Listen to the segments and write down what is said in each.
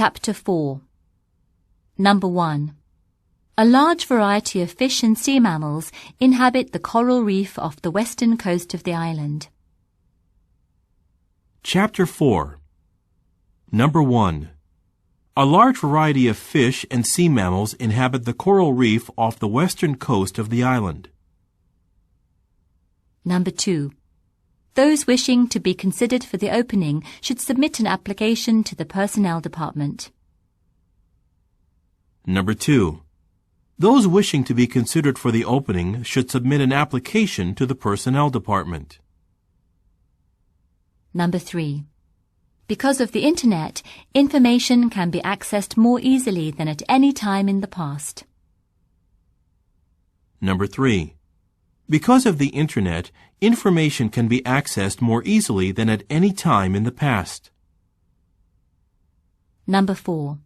Chapter 4. Number 1. A large variety of fish and sea mammals inhabit the coral reef off the western coast of the island. Chapter 4. Number 1. A large variety of fish and sea mammals inhabit the coral reef off the western coast of the island. Number 2. Those wishing to be considered for the opening should submit an application to the Personnel Department. Number 2. Those wishing to be considered for the opening should submit an application to the Personnel Department. Number 3. Because of the Internet, information can be accessed more easily than at any time in the past. Number 3. Because of the Internet, information can be accessed more easily than at any time in the past. Number 4.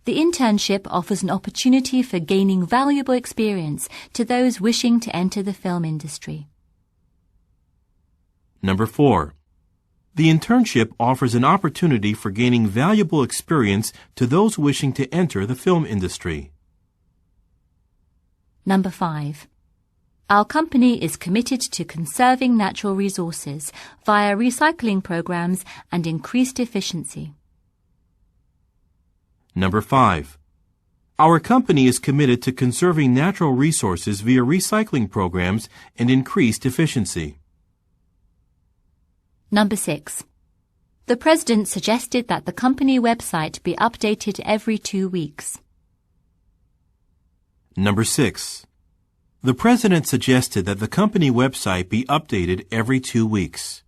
The internship offers an opportunity for gaining valuable experience to those wishing to enter the film industry. Number 4. The internship offers an opportunity for gaining valuable experience to those wishing to enter the film industry. Number 5. Our company is committed to conserving natural resources via recycling programs and increased efficiency. Number 5. Our company is committed to conserving natural resources via recycling programs and increased efficiency. Number 6. The President suggested that the company website be updated every 2 weeks. Number 6. The President suggested that the company website be updated every 2 weeks.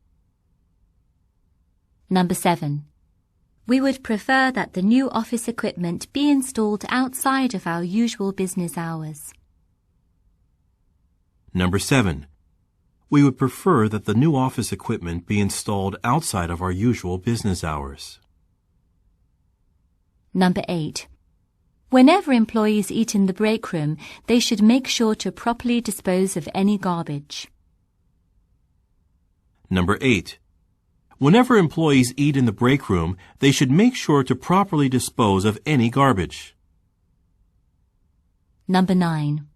Number 7. We would prefer that the new office equipment be installed outside of our usual business hours. Number 7. We would prefer that the new office equipment be installed outside of our usual business hours. Number 8. Whenever employees eat in the break room, they should make sure to properly dispose of any garbage. Number 8. Whenever employees eat in the break room, they should make sure to properly dispose of any garbage. Number 9.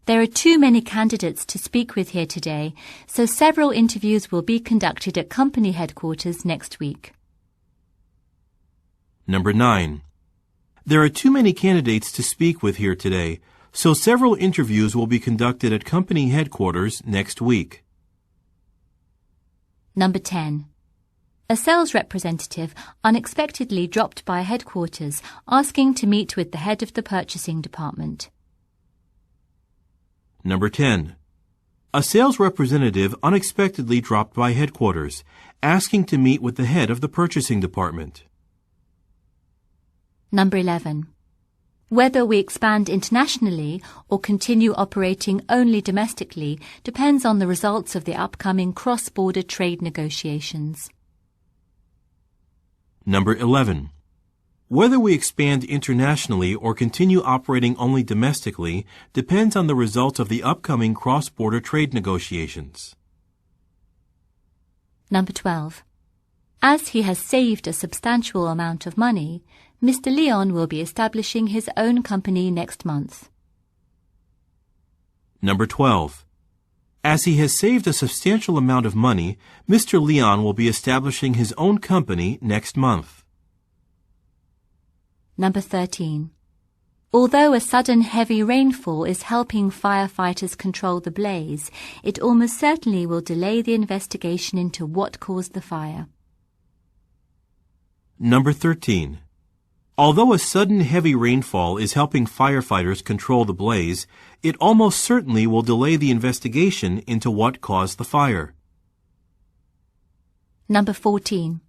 There are too many candidates to speak with here today, so several interviews will be conducted at company headquarters next week. Number 9. There are too many candidates to speak with here today, so several interviews will be conducted at company headquarters next week. Number 10. A sales representative unexpectedly dropped by headquarters asking to meet with the head of the purchasing department. Number 10. A sales representative unexpectedly dropped by headquarters asking to meet with the head of the purchasing department. Number 11. Whether we expand internationally or continue operating only domestically depends on the results of the upcoming cross-border trade negotiations. Number 11. Whether we expand internationally or continue operating only domestically depends on the results of the upcoming cross-border trade negotiations. Number 12. As he has saved a substantial amount of money, Mr. Leon will be establishing his own company next month. Number 12. As he has saved a substantial amount of money, Mr. Leon will be establishing his own company next month. Number 13. Although a sudden heavy rainfall is helping firefighters control the blaze, it almost certainly will delay the investigation into what caused the fire. Number 13. Although a sudden heavy rainfall is helping firefighters control the blaze, it almost certainly will delay the investigation into what caused the fire. Number 14.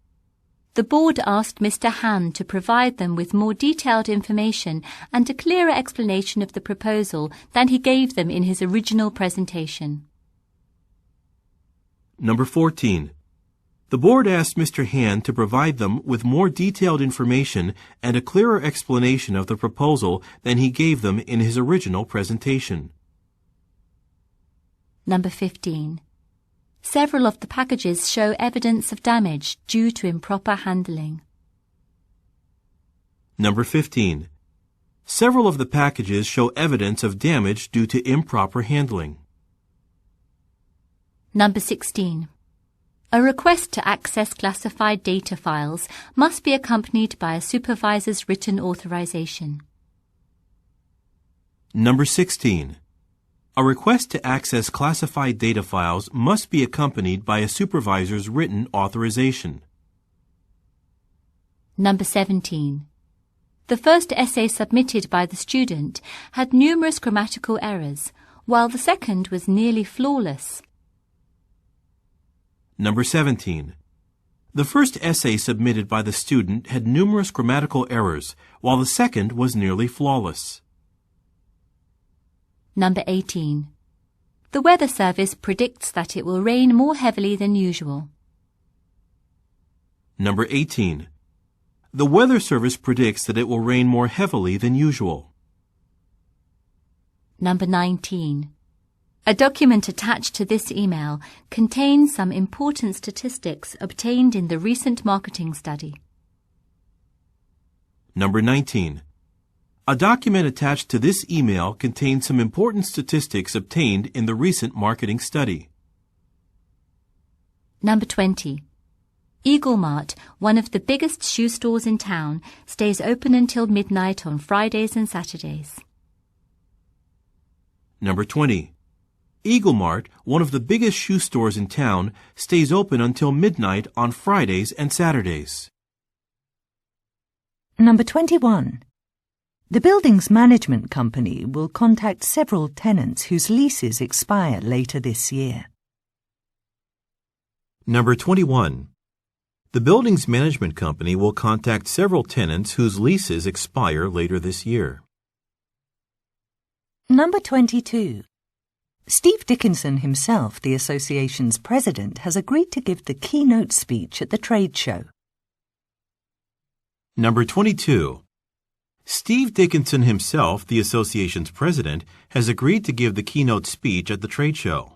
The board asked Mr. Han to provide them with more detailed information and a clearer explanation of the proposal than he gave them in his original presentation. Number 14. The board asked Mr. Han to provide them with more detailed information and a clearer explanation of the proposal than he gave them in his original presentation. Number 15. Several of the packages show evidence of damage due to improper handling. Number 15. Several of the packages show evidence of damage due to improper handling. Number 16. A request to access classified data files must be accompanied by a supervisor's written authorization. Number 16. A request to access classified data files must be accompanied by a supervisor's written authorization. Number 17. The first essay submitted by the student had numerous grammatical errors, while the second was nearly flawless. Number 17. The first essay submitted by the student had numerous grammatical errors, while the second was nearly flawless. Number 18. The weather service predicts that it will rain more heavily than usual. Number 18. The weather service predicts that it will rain more heavily than usual. Number 19. A document attached to this email contains some important statistics obtained in the recent marketing study. Number 19. A document attached to this email contains some important statistics obtained in the recent marketing study. Number 20. Eagle Mart, one of the biggest shoe stores in town, stays open until midnight on Fridays and Saturdays. Number 20. Eagle Mart, one of the biggest shoe stores in town, stays open until midnight on Fridays and Saturdays. Number 21. The building's management company will contact several tenants whose leases expire later this year. Number 21. The building's management company will contact several tenants whose leases expire later this year. Number 22. Steve Dickinson himself, the association's president, has agreed to give the keynote speech at the trade show. Number 22. Steve Dickinson himself, the association's president, has agreed to give the keynote speech at the trade show.